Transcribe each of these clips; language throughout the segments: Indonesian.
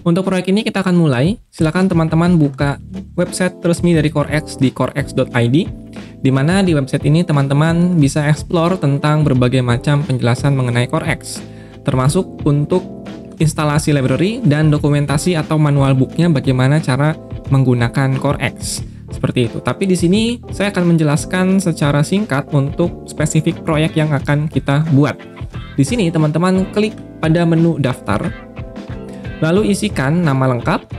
Untuk proyek ini kita akan mulai. Silakan teman-teman buka website resmi dari CoreX di corex.id, di mana di website ini teman-teman bisa explore tentang berbagai macam penjelasan mengenai CoreX, termasuk untuk instalasi library dan dokumentasi atau manual booknya bagaimana cara menggunakan CoreX. Seperti itu. Tapi di sini saya akan menjelaskan secara singkat untuk spesifik proyek yang akan kita buat. Di sini teman-teman klik pada menu daftar, lalu isikan nama lengkap,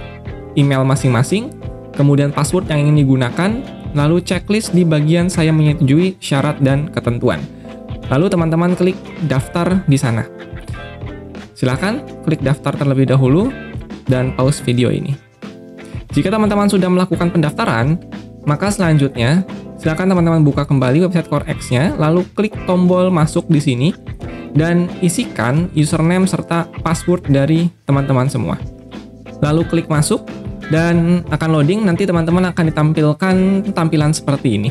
email masing-masing, kemudian password yang ingin digunakan, lalu checklist di bagian saya menyetujui syarat dan ketentuan. Lalu teman-teman klik daftar di sana. Silakan klik daftar terlebih dahulu dan pause video ini. Jika teman-teman sudah melakukan pendaftaran, maka selanjutnya silakan teman-teman buka kembali website CoreX-nya, lalu klik tombol masuk di sini dan isikan username serta password dari teman-teman semua. Lalu klik masuk dan akan loading, nanti teman-teman akan ditampilkan tampilan seperti ini.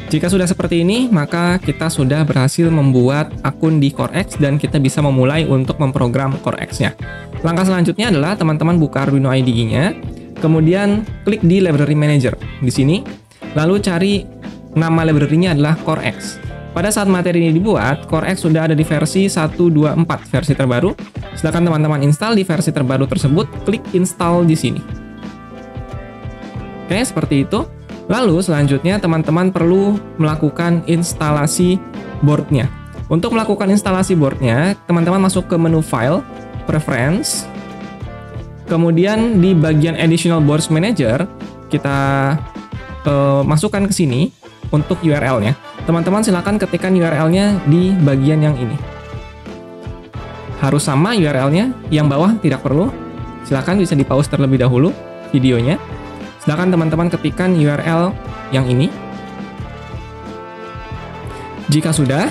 Jika sudah seperti ini, maka kita sudah berhasil membuat akun di CoreX dan kita bisa memulai untuk memprogram CoreX-nya. Langkah selanjutnya adalah teman-teman buka Arduino IDE-nya, kemudian klik di Library Manager di sini, lalu cari nama library-nya adalah CoreX. Pada saat materi ini dibuat, CoreX sudah ada di versi 1.2.4, versi terbaru. Silakan teman-teman install di versi terbaru tersebut, klik install di sini. Oke, seperti itu. Lalu selanjutnya teman-teman perlu melakukan instalasi boardnya. Untuk melakukan instalasi boardnya, teman-teman masuk ke menu File, Preference, kemudian di bagian Additional Boards Manager, kita masukkan ke sini untuk URL-nya. Teman-teman silakan ketikkan URL-nya di bagian yang ini. Harus sama URL-nya, yang bawah tidak perlu. Silakan bisa di-pause terlebih dahulu videonya. Silakan teman-teman ketikkan URL yang ini. Jika sudah,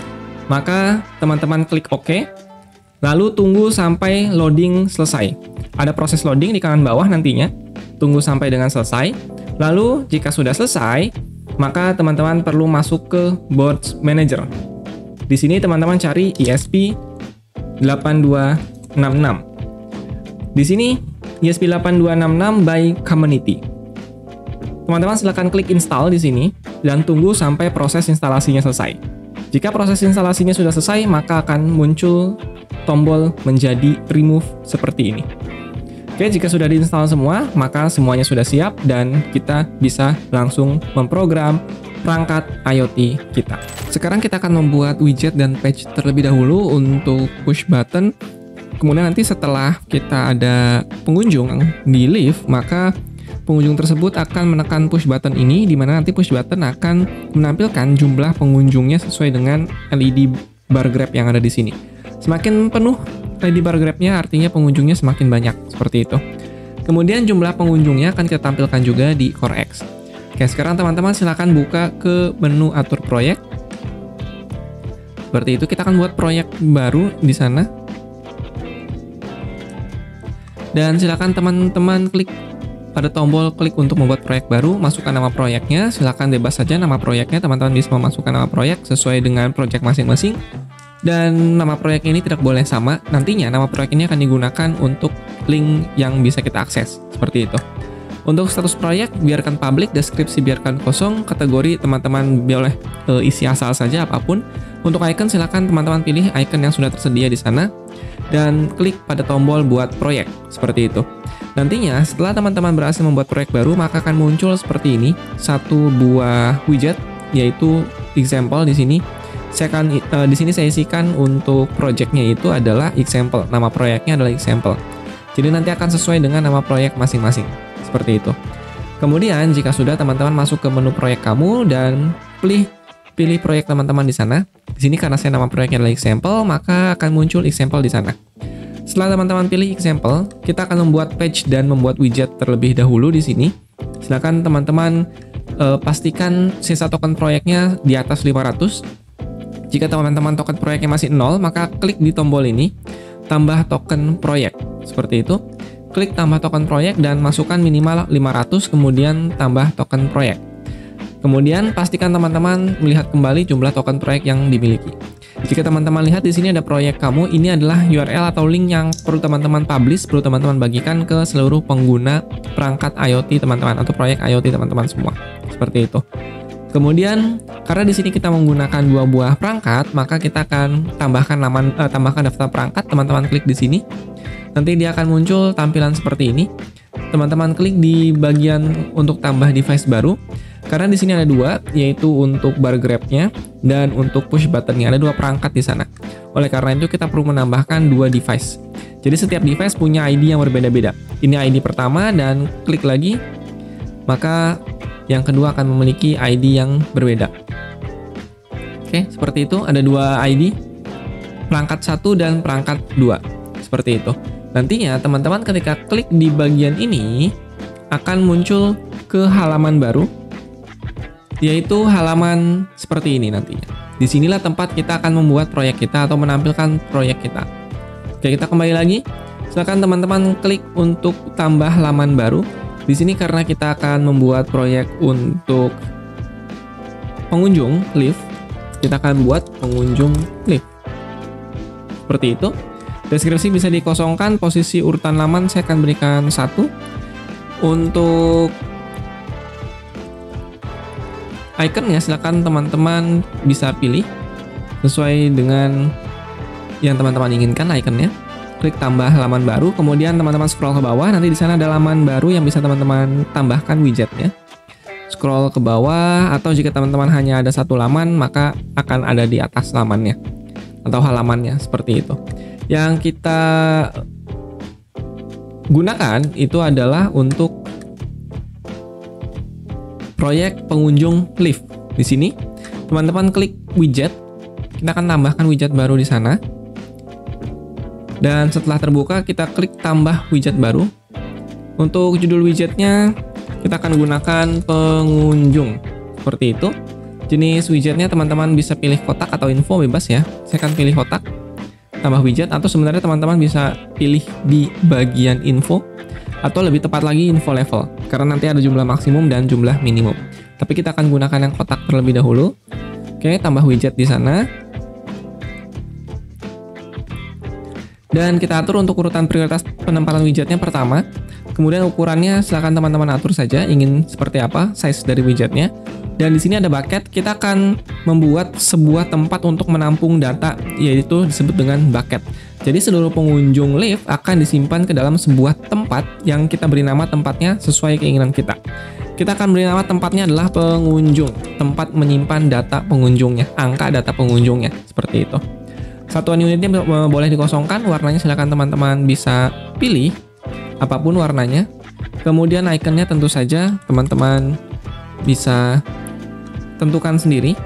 maka teman-teman klik OK. Lalu tunggu sampai loading selesai. Ada proses loading di kanan bawah nantinya. Tunggu sampai dengan selesai. Lalu jika sudah selesai, maka teman-teman perlu masuk ke Boards Manager. Di sini teman-teman cari ESP8266. Di sini ESP8266 by Community. Teman-teman silakan klik install di sini dan tunggu sampai proses instalasinya selesai. Jika proses instalasinya sudah selesai, maka akan muncul tombol menjadi remove seperti ini. Oke, jika sudah diinstal semua, maka semuanya sudah siap dan kita bisa langsung memprogram perangkat IoT kita. Sekarang kita akan membuat widget dan page terlebih dahulu untuk push button. Kemudian nanti setelah kita ada pengunjung di live, maka pengunjung tersebut akan menekan push button ini, di mana nanti push button akan menampilkan jumlah pengunjungnya sesuai dengan LED bar graph yang ada di sini. Semakin penuh LED bar graph-nya, artinya pengunjungnya semakin banyak, seperti itu. Kemudian jumlah pengunjungnya akan kita tampilkan juga di CoreX. Oke, sekarang teman-teman silakan buka ke menu atur proyek. Seperti itu, kita akan buat proyek baru di sana. Dan silakan teman-teman klik pada tombol klik untuk membuat proyek baru, masukkan nama proyeknya, silakan bebas saja nama proyeknya, teman-teman bisa memasukkan nama proyek sesuai dengan proyek masing-masing. Dan nama proyek ini tidak boleh sama, nantinya nama proyek ini akan digunakan untuk link yang bisa kita akses, seperti itu. Untuk status proyek, biarkan public, deskripsi biarkan kosong, kategori teman-teman boleh isi asal saja apapun. Untuk icon, silakan teman-teman pilih icon yang sudah tersedia di sana, dan klik pada tombol buat proyek, seperti itu. Nantinya, setelah teman-teman berhasil membuat proyek baru, maka akan muncul seperti ini, satu buah widget, yaitu example di sini. Di sini saya isikan untuk projectnya itu adalah example, nama proyeknya adalah example. Jadi nanti akan sesuai dengan nama proyek masing-masing, seperti itu. Kemudian jika sudah, teman-teman masuk ke menu proyek kamu dan pilih proyek teman-teman di sana. Di sini karena saya nama proyeknya adalah example, maka akan muncul example di sana. Setelah teman-teman pilih example, kita akan membuat page dan membuat widget terlebih dahulu di sini. Silakan teman-teman pastikan sisa token proyeknya di atas 500. Jika teman-teman token proyeknya masih 0, maka klik di tombol ini, tambah token proyek. Seperti itu. Klik tambah token proyek dan masukkan minimal 500, kemudian tambah token proyek. Kemudian pastikan teman-teman melihat kembali jumlah token proyek yang dimiliki. Jika teman-teman lihat di sini ada proyek kamu, ini adalah URL atau link yang perlu teman-teman publish, perlu teman-teman bagikan ke seluruh pengguna perangkat IoT teman-teman atau proyek IoT teman-teman semua. Seperti itu. Kemudian karena di sini kita menggunakan 2 buah perangkat, maka kita akan tambahkan daftar perangkat. Teman-teman klik di sini. Nanti dia akan muncul tampilan seperti ini. Teman-teman klik di bagian untuk tambah device baru. Karena di sini ada 2, yaitu untuk bar grab-nya dan untuk push button-nya. Ada 2 perangkat di sana. Oleh karena itu kita perlu menambahkan 2 device. Jadi setiap device punya ID yang berbeda-beda. Ini ID pertama dan klik lagi, maka yang kedua akan memiliki ID yang berbeda. Oke, seperti itu. Ada 2 ID, perangkat 1 dan perangkat 2. Seperti itu. Nantinya teman-teman ketika klik di bagian ini akan muncul ke halaman baru, yaitu halaman seperti ini nantinya. Disinilah tempat kita akan membuat proyek kita atau menampilkan proyek kita. Oke, kita kembali lagi. Silakan teman-teman klik untuk tambah halaman baru. Di sini karena kita akan membuat proyek untuk pengunjung lift, kita akan buat pengunjung lift. Seperti itu. Deskripsi bisa dikosongkan, posisi urutan halaman saya akan berikan 1. Untuk ikonnya silakan teman-teman bisa pilih sesuai dengan yang teman-teman inginkan ikonnya. Klik tambah halaman baru, kemudian teman-teman scroll ke bawah, nanti di sana ada halaman baru yang bisa teman-teman tambahkan widgetnya. Scroll ke bawah, atau jika teman-teman hanya ada 1 halaman, maka akan ada di atas halamannya atau halamannya seperti itu. Yang kita gunakan itu adalah untuk proyek pengunjung lift. Di sini, teman-teman klik widget. Kita akan tambahkan widget baru di sana. Dan setelah terbuka, kita klik tambah widget baru. Untuk judul widgetnya, kita akan gunakan pengunjung. Seperti itu. Jenis widgetnya teman-teman bisa pilih kotak atau info, bebas ya. Saya akan pilih kotak, tambah widget, atau sebenarnya teman-teman bisa pilih di bagian info, atau lebih tepat lagi info level, karena nanti ada jumlah maksimum dan jumlah minimum. Tapi kita akan gunakan yang kotak terlebih dahulu. Oke, tambah widget di sana. Dan kita atur untuk urutan prioritas penempatan widgetnya pertama. Kemudian ukurannya silakan teman-teman atur saja ingin seperti apa size dari widgetnya. Dan di sini ada bucket, kita akan membuat sebuah tempat untuk menampung data, yaitu disebut dengan bucket. Jadi seluruh pengunjung lift akan disimpan ke dalam sebuah tempat yang kita beri nama tempatnya sesuai keinginan kita. Kita akan beri nama tempatnya adalah pengunjung, tempat menyimpan data pengunjungnya, angka data pengunjungnya, seperti itu. Satuan unitnya boleh dikosongkan, warnanya silakan teman-teman bisa pilih apapun warnanya. Kemudian ikonnya tentu saja teman-teman bisa tentukan sendiri.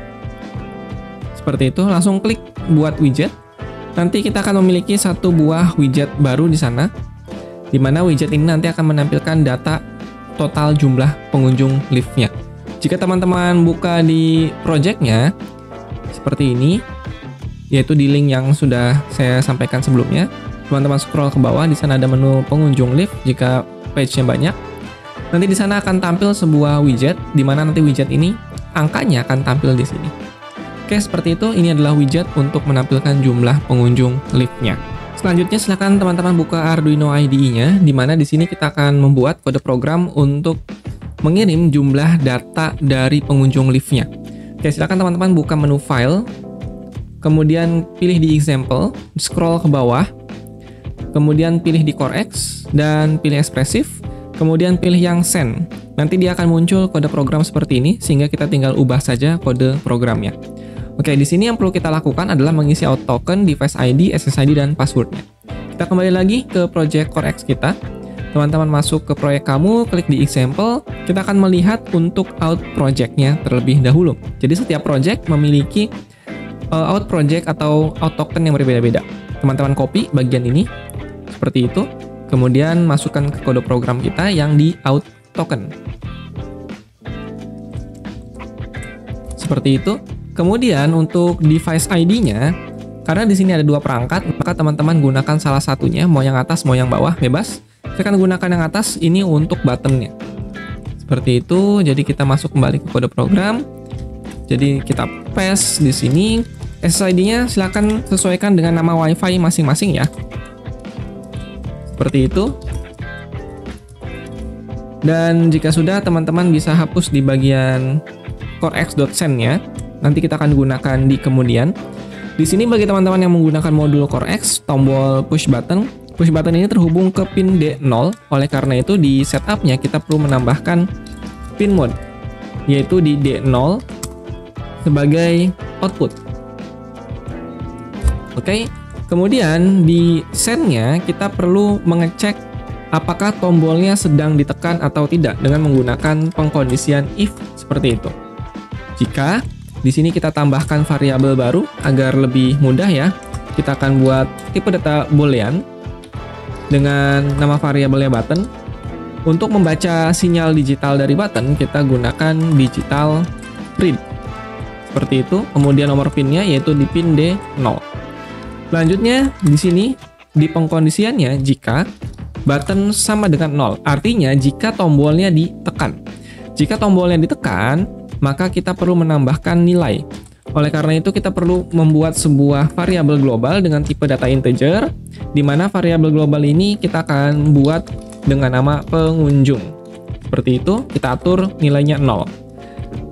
Seperti itu, langsung klik buat widget. Nanti kita akan memiliki 1 buah widget baru di sana, di mana widget ini nanti akan menampilkan data total jumlah pengunjung liftnya. Jika teman-teman buka di projectnya seperti ini, yaitu di link yang sudah saya sampaikan sebelumnya, teman-teman scroll ke bawah, di sana ada menu pengunjung lift. Jika page-nya banyak, nanti di sana akan tampil sebuah widget, di mana nanti widget ini angkanya akan tampil di sini. Oke, seperti itu. Ini adalah widget untuk menampilkan jumlah pengunjung liftnya. Selanjutnya silakan teman-teman buka Arduino IDE-nya, di mana di sini kita akan membuat kode program untuk mengirim jumlah data dari pengunjung liftnya. Oke, silakan teman-teman buka menu file, kemudian pilih di example, scroll ke bawah, kemudian pilih di CoreX dan pilih ekspresif, kemudian pilih yang send. Nanti dia akan muncul kode program seperti ini, sehingga kita tinggal ubah saja kode programnya. Oke, di sini yang perlu kita lakukan adalah mengisi out token, device ID, SSID, dan passwordnya. Kita kembali lagi ke project CoreX kita. Teman-teman masuk ke proyek kamu, klik di example, kita akan melihat untuk out projectnya terlebih dahulu. Jadi setiap project memiliki out project atau out token yang berbeda-beda. Teman-teman copy bagian ini, seperti itu. Kemudian masukkan ke kode program kita yang di out token. Seperti itu. Kemudian untuk device ID-nya, karena di sini ada 2 perangkat, maka teman-teman gunakan salah satunya, mau yang atas mau yang bawah, bebas. Saya akan gunakan yang atas ini untuk buttonnya. Seperti itu. Jadi kita masuk kembali ke kode program. Jadi kita paste di sini, SSID-nya silakan sesuaikan dengan nama WiFi masing-masing ya. Seperti itu. Dan jika sudah, teman-teman bisa hapus di bagian CoreX.send-nya. Nanti kita akan gunakan di kemudian. Di sini bagi teman-teman yang menggunakan modul CoreX, tombol push button ini terhubung ke pin D0. Oleh karena itu di setup-nya kita perlu menambahkan pin mode, yaitu di D0 sebagai output. Oke, kemudian di send-nya kita perlu mengecek apakah tombolnya sedang ditekan atau tidak dengan menggunakan pengkondisian if seperti itu. Jika di sini kita tambahkan variabel baru agar lebih mudah ya, kita akan buat tipe data boolean dengan nama variabelnya button. Untuk membaca sinyal digital dari button, kita gunakan digital read. Seperti itu. Kemudian nomor pinnya yaitu di pin D0. Selanjutnya di sini di pengkondisiannya jika button sama dengan 0, artinya jika tombolnya ditekan. Jika tombolnya ditekan, maka kita perlu menambahkan nilai. Oleh karena itu kita perlu membuat sebuah variabel global dengan tipe data integer, di mana variabel global ini kita akan buat dengan nama pengunjung. Seperti itu, kita atur nilainya 0.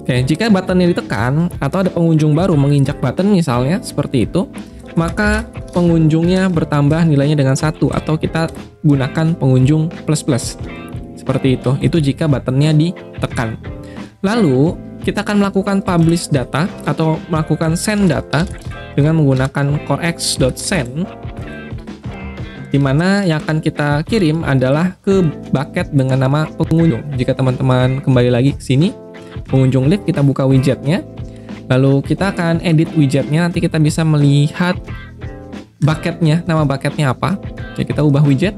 Oke, jika buttonnya ditekan atau ada pengunjung baru menginjak button misalnya seperti itu, maka pengunjungnya bertambah nilainya dengan 1 atau kita gunakan pengunjung plus. Seperti itu. Itu jika buttonnya ditekan. Lalu, kita akan melakukan publish data atau melakukan send data dengan menggunakan CoreX.send, di mana yang akan kita kirim adalah ke bucket dengan nama pengunjung. Jika teman-teman kembali lagi ke sini, pengunjung live, kita buka widgetnya. Lalu kita akan edit widgetnya, nanti kita bisa melihat bucketnya, nama bucketnya apa. Oke, kita ubah widget.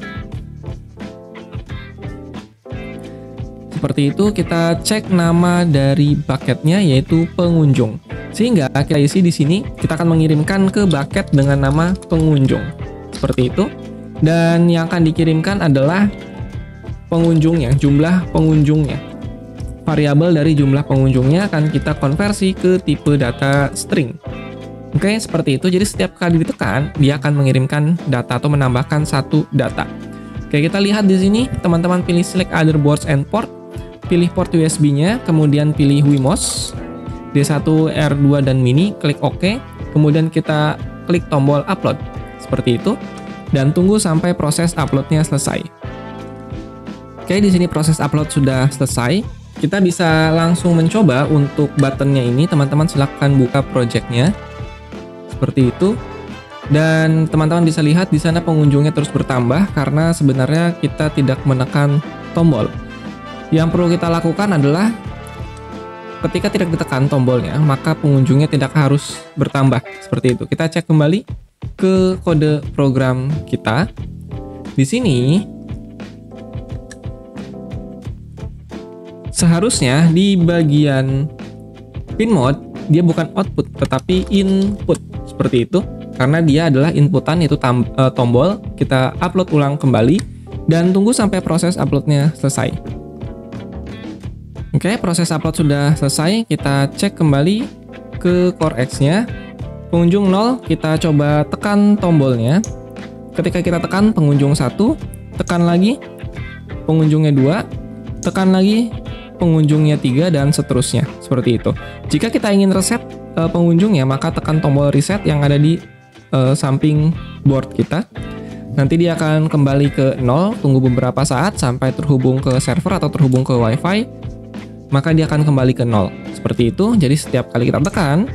Seperti itu, kita cek nama dari bucketnya yaitu pengunjung. Sehingga kita isi di sini, kita akan mengirimkan ke bucket dengan nama pengunjung. Seperti itu. Dan yang akan dikirimkan adalah pengunjungnya, jumlah pengunjungnya. Variabel dari jumlah pengunjungnya akan kita konversi ke tipe data string. Oke, seperti itu. Jadi setiap kali ditekan, dia akan mengirimkan data atau menambahkan satu data. Oke, kita lihat di sini, teman-teman pilih select other boards and port, pilih port USB-nya, kemudian pilih Wemos, D1, R2, dan mini, klik OK, kemudian kita klik tombol upload. Seperti itu, dan tunggu sampai proses uploadnya selesai. Oke, di sini proses upload sudah selesai. Kita bisa langsung mencoba untuk buttonnya ini. Teman-teman silahkan buka projectnya seperti itu, dan teman-teman bisa lihat di sana pengunjungnya terus bertambah karena sebenarnya kita tidak menekan tombol. Yang perlu kita lakukan adalah ketika tidak ditekan tombolnya, maka pengunjungnya tidak harus bertambah seperti itu. Kita cek kembali ke kode program kita. Di sini seharusnya di bagian pin mode dia bukan output tetapi input seperti itu, karena dia adalah inputan yaitu tombol. Kita upload ulang kembali dan tunggu sampai proses uploadnya selesai. Oke, proses upload sudah selesai. Kita cek kembali ke CoreX-nya. Pengunjung 0, kita coba tekan tombolnya. Ketika kita tekan pengunjung 1, tekan lagi pengunjungnya 2, tekan lagi pengunjungnya 3, dan seterusnya seperti itu. Jika kita ingin reset pengunjungnya, maka tekan tombol reset yang ada di samping board kita. Nanti dia akan kembali ke 0, tunggu beberapa saat sampai terhubung ke server atau terhubung ke WiFi, maka dia akan kembali ke 0. Seperti itu, jadi setiap kali kita tekan,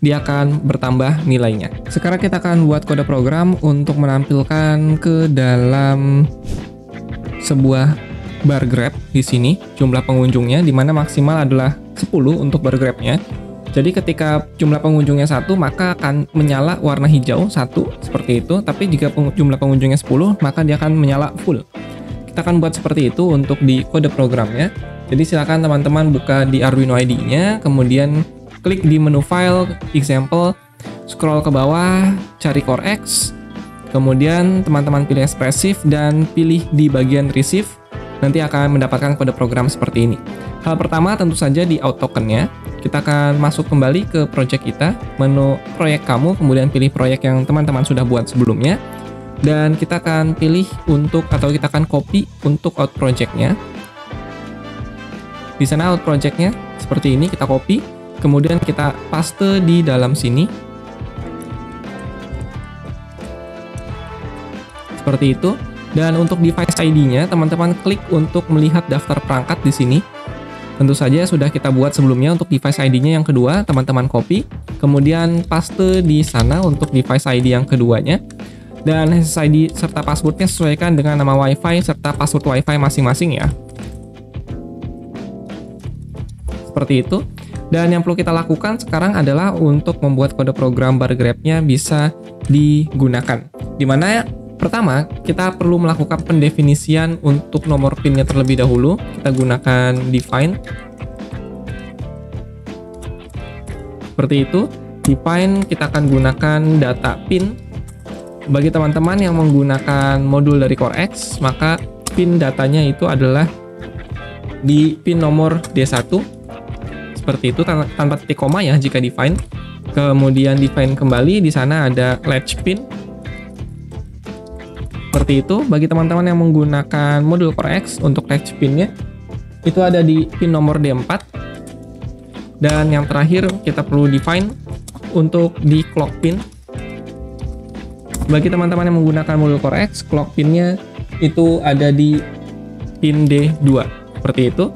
dia akan bertambah nilainya. Sekarang kita akan buat kode program untuk menampilkan ke dalam sebuah bar grab di sini jumlah pengunjungnya, di mana maksimal adalah 10 untuk bar grabnya. Jadi ketika jumlah pengunjungnya 1, maka akan menyala warna hijau 1 seperti itu. Tapi jika jumlah pengunjungnya 10, maka dia akan menyala full. Kita akan buat seperti itu untuk di kode programnya. Jadi silakan teman-teman buka di Arduino IDE-nya, kemudian klik di menu file, example, scroll ke bawah, cari CoreX, kemudian teman-teman pilih expressive dan pilih di bagian receive. Nanti akan mendapatkan kode program seperti ini. Hal pertama tentu saja di out token-nya, kita akan masuk kembali ke project kita, menu proyek kamu, kemudian pilih proyek yang teman-teman sudah buat sebelumnya, dan kita akan pilih kita akan copy untuk out project-nya. Di sana out project-nya seperti ini, kita copy, kemudian kita paste di dalam sini. Seperti itu. Dan untuk device ID-nya, teman-teman klik untuk melihat daftar perangkat di sini. Tentu saja sudah kita buat sebelumnya untuk device ID-nya yang kedua, teman-teman copy, kemudian paste di sana untuk device ID yang keduanya. Dan SSID serta passwordnya sesuaikan dengan nama WiFi serta password WiFi masing-masing ya. Seperti itu. Dan yang perlu kita lakukan sekarang adalah untuk membuat kode program bar grab-nya bisa digunakan. Dimana pertama, kita perlu melakukan pendefinisian untuk nomor PIN-nya terlebih dahulu. Kita gunakan define. Seperti itu. Define, kita akan gunakan data PIN. Bagi teman-teman yang menggunakan modul dari CoreX, maka PIN datanya itu adalah di PIN nomor D1. Seperti itu, tanpa titik koma ya jika define. Kemudian define kembali, di sana ada latch PIN. Seperti itu, bagi teman-teman yang menggunakan modul CoreX untuk latch pin-nya, itu ada di pin nomor D4. Dan yang terakhir, kita perlu define untuk di clock pin. Bagi teman-teman yang menggunakan modul CoreX, clock pin-nya itu ada di pin D2. Seperti itu.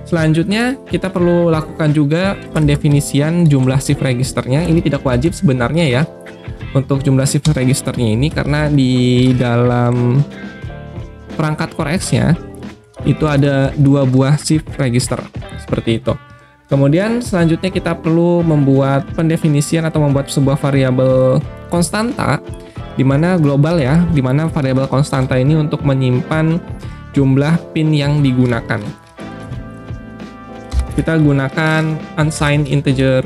Selanjutnya, kita perlu lakukan juga pendefinisian jumlah shift registernya. Ini tidak wajib sebenarnya ya. Untuk jumlah shift registernya ini, karena di dalam perangkat CoreX-nya itu ada 2 buah shift register seperti itu. Kemudian selanjutnya kita perlu membuat pendefinisian atau membuat sebuah variabel konstanta, di mana global ya, di mana variabel konstanta ini untuk menyimpan jumlah pin yang digunakan. Kita gunakan unsigned integer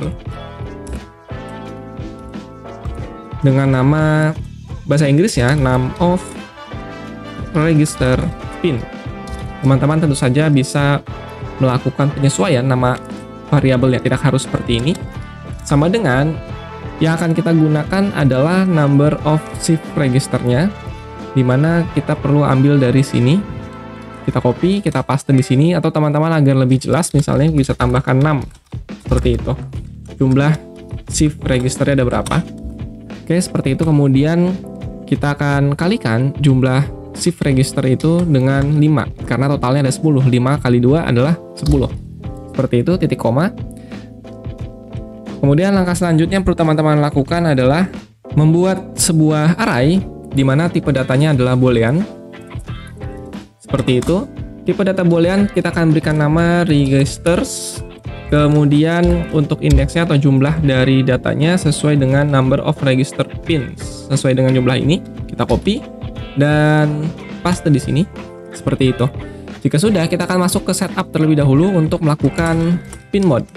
dengan nama bahasa Inggris ya, name of register pin. Teman-teman tentu saja bisa melakukan penyesuaian nama variabelnya, tidak harus seperti ini. Sama dengan yang akan kita gunakan adalah number of shift registernya, di mana kita perlu ambil dari sini. Kita copy, kita paste di sini, atau teman-teman agar lebih jelas misalnya bisa tambahkan 6. Seperti itu. Jumlah shift registernya ada berapa? Oke, seperti itu. Kemudian kita akan kalikan jumlah shift register itu dengan 5, karena totalnya ada 10. 5 kali 2 adalah 10. Seperti itu, titik koma. Kemudian langkah selanjutnya yang perlu teman-teman lakukan adalah membuat sebuah array, di mana tipe datanya adalah boolean. Seperti itu. Tipe data boolean kita akan berikan nama registers. Kemudian untuk indeksnya atau jumlah dari datanya sesuai dengan number of register pins. Sesuai dengan jumlah ini, kita copy dan paste di sini. Seperti itu. Jika sudah, kita akan masuk ke setup terlebih dahulu untuk melakukan pin mode.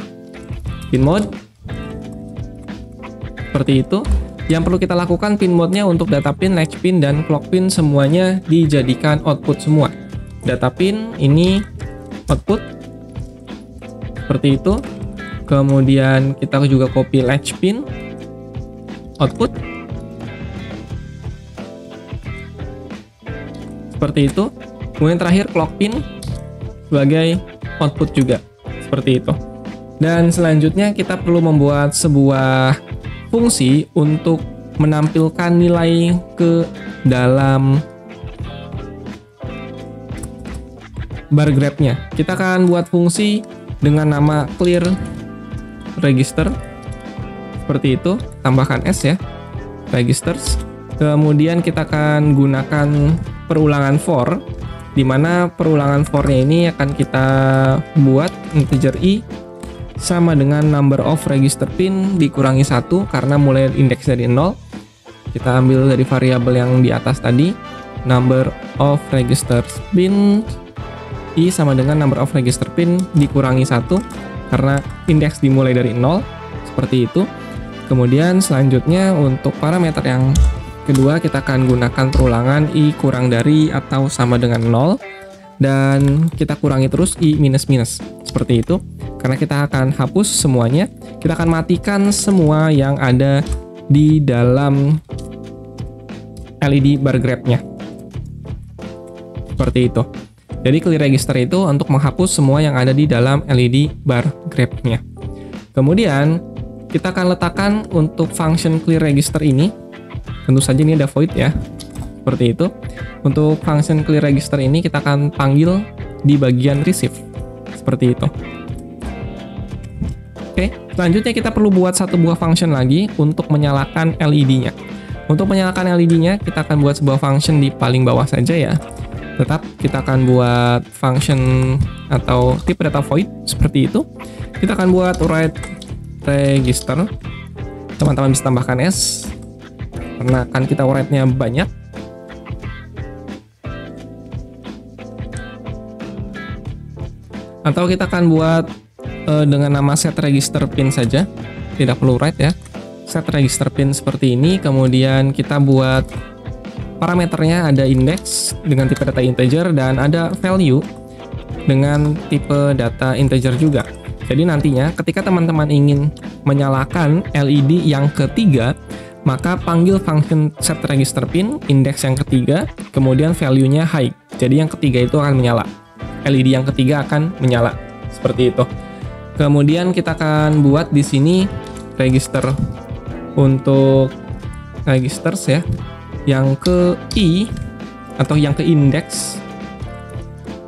Pin mode. Seperti itu. Yang perlu kita lakukan pin mode-nya untuk data pin, latch pin, dan clock pin semuanya dijadikan output semua. Data pin ini output. Seperti itu. Kemudian kita juga copy latch pin, output. Seperti itu. Kemudian terakhir clock pin sebagai output juga. Seperti itu. Dan selanjutnya kita perlu membuat sebuah fungsi untuk menampilkan nilai ke dalam bar grab-nya. Kita akan buat fungsi dengan nama clear register. Seperti itu, tambahkan S ya, registers. Kemudian kita akan gunakan perulangan for, di mana perulangan for-nya ini akan kita buat integer i sama dengan number of register pin dikurangi 1, karena mulai indeks dari 0. Kita ambil dari variabel yang di atas tadi, number of register pin i sama dengan number of register pin dikurangi 1, karena indeks dimulai dari 0. Seperti itu. Kemudian selanjutnya untuk parameter yang kedua kita akan gunakan perulangan i kurang dari atau sama dengan 0. dan kita kurangi terus I minus minus seperti itu, karena kita akan hapus semuanya. Kita akan matikan semua yang ada di dalam LED bar graph-nya seperti itu. Jadi clear register itu untuk menghapus semua yang ada di dalam LED bar graph-nya. Kemudian kita akan letakkan untuk function clear register ini, tentu saja ini ada void ya, seperti itu. Untuk function clear register ini kita akan panggil di bagian receive, seperti itu. Oke, selanjutnya kita perlu buat satu buah function lagi untuk menyalakan LED-nya. Untuk menyalakan LED-nya kita akan buat sebuah function di paling bawah saja ya. Tetap kita akan buat function atau tipe data void seperti itu. Kita akan buat write register. Teman-teman bisa tambahkan S karena kan kita write-nya banyak. Atau kita akan buat dengan nama set register pin saja, tidak perlu write ya. Set register pin seperti ini, kemudian kita buat parameternya ada index dengan tipe data integer dan ada value dengan tipe data integer juga. Jadi nantinya ketika teman-teman ingin menyalakan LED yang ketiga, maka panggil function set register pin, index yang ketiga, kemudian value-nya high. Jadi yang ketiga itu akan menyala. LED yang ketiga akan menyala. Seperti itu. Kemudian kita akan buat di sini register untuk registers ya. Yang ke I atau yang ke index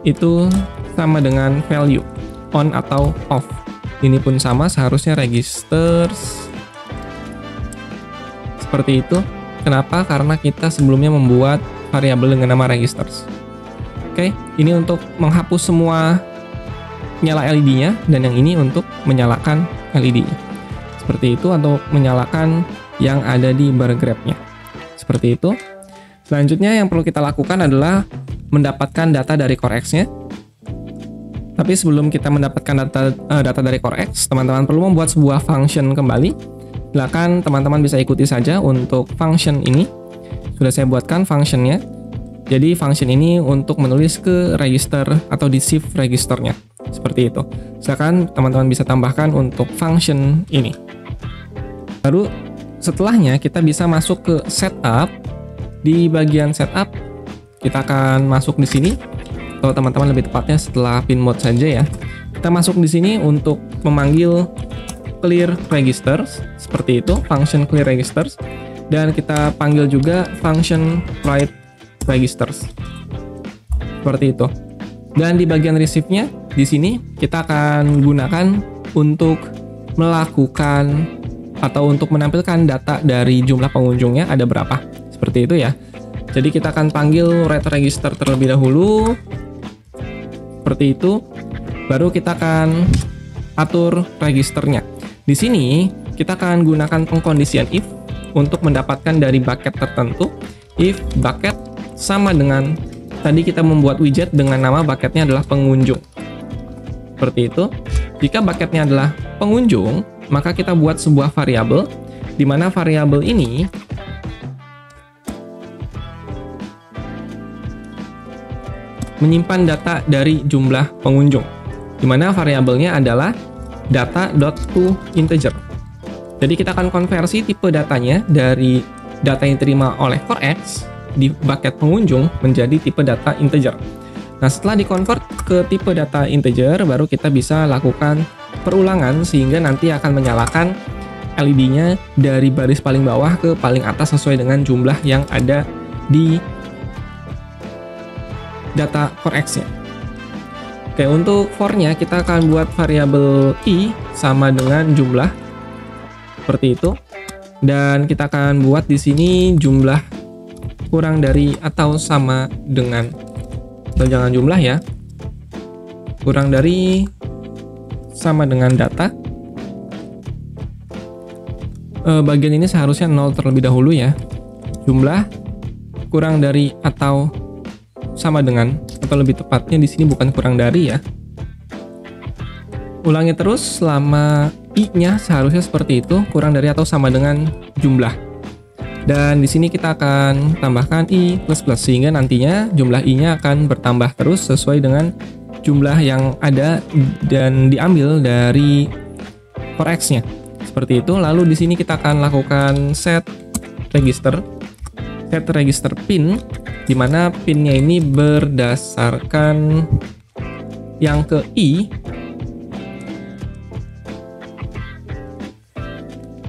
itu sama dengan value on atau off. Ini pun sama, seharusnya registers seperti itu. Kenapa? Karena kita sebelumnya membuat variabel dengan nama registers. Oke, ini untuk menghapus semua nyala LED-nya, dan yang ini untuk menyalakan LED-nya. Seperti itu, atau menyalakan yang ada di bar graph-nya. Seperti itu. Selanjutnya yang perlu kita lakukan adalah mendapatkan data dari CoreX-nya. Tapi sebelum kita mendapatkan data dari CoreX, teman-teman perlu membuat sebuah function kembali. Silakan teman-teman bisa ikuti saja untuk function ini. Sudah saya buatkan functionnya. Jadi function ini untuk menulis ke register atau di shift registernya. Seperti itu. Silakan teman-teman bisa tambahkan untuk function ini. Baru setelahnya kita bisa masuk ke setup. Di bagian setup kita akan masuk di sini. Atau teman-teman lebih tepatnya setelah pin mode saja ya. Kita masuk di sini untuk memanggil clear registers seperti itu, function clear registers, dan kita panggil juga function write registers. Seperti itu. Dan di bagian receive-nya di sini kita akan gunakan untuk melakukan atau untuk menampilkan data dari jumlah pengunjungnya ada berapa. Seperti itu ya. Jadi kita akan panggil write register terlebih dahulu. Seperti itu. Baru kita akan atur registernya. Di sini kita akan gunakan pengkondisian if untuk mendapatkan dari bucket tertentu. If bucket sama dengan tadi kita membuat widget dengan nama bucketnya adalah pengunjung. Seperti itu. Jika bucketnya adalah pengunjung, maka kita buat sebuah variabel di mana variabel ini menyimpan data dari jumlah pengunjung, di mana variabelnya adalah data.toInteger. Jadi kita akan konversi tipe datanya dari data yang diterima oleh CoreX di bucket pengunjung menjadi tipe data integer. Nah, setelah dikonvert ke tipe data integer, baru kita bisa lakukan perulangan sehingga nanti akan menyalakan LED-nya dari baris paling bawah ke paling atas sesuai dengan jumlah yang ada di data CoreX-nya. Oke, untuk for-nya kita akan buat variabel i sama dengan jumlah seperti itu, dan kita akan buat di sini jumlah kurang dari atau sama dengan, atau jangan jumlah ya, kurang dari sama dengan data. Bagian ini seharusnya 0 terlebih dahulu ya. Jumlah kurang dari atau sama dengan, atau lebih tepatnya di sini bukan kurang dari ya. Ulangi terus selama i-nya seharusnya seperti itu, kurang dari atau sama dengan jumlah. Dan di sini kita akan tambahkan i++, sehingga nantinya jumlah i-nya akan bertambah terus sesuai dengan jumlah yang ada dan diambil dari core X-nya. Seperti itu. Lalu di sini kita akan lakukan set register pin, di mana pinnya ini berdasarkan yang ke i,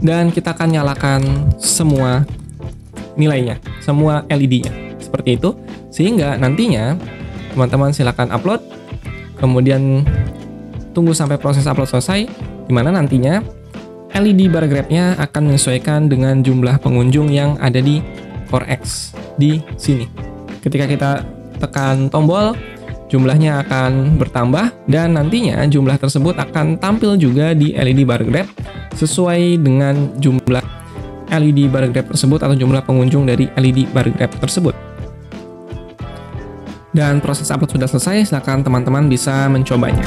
dan kita akan nyalakan semua nilainya, semua LED-nya, seperti itu. Sehingga nantinya teman-teman silakan upload, kemudian tunggu sampai proses upload selesai, dimana nantinya LED bar graph-nya akan menyesuaikan dengan jumlah pengunjung yang ada di Core X di sini. Ketika kita tekan tombol, jumlahnya akan bertambah, dan nantinya jumlah tersebut akan tampil juga di LED bar graph sesuai dengan jumlah LED bar graph tersebut atau jumlah pengunjung dari LED bar graph tersebut. Dan proses upload sudah selesai, silakan teman-teman bisa mencobanya.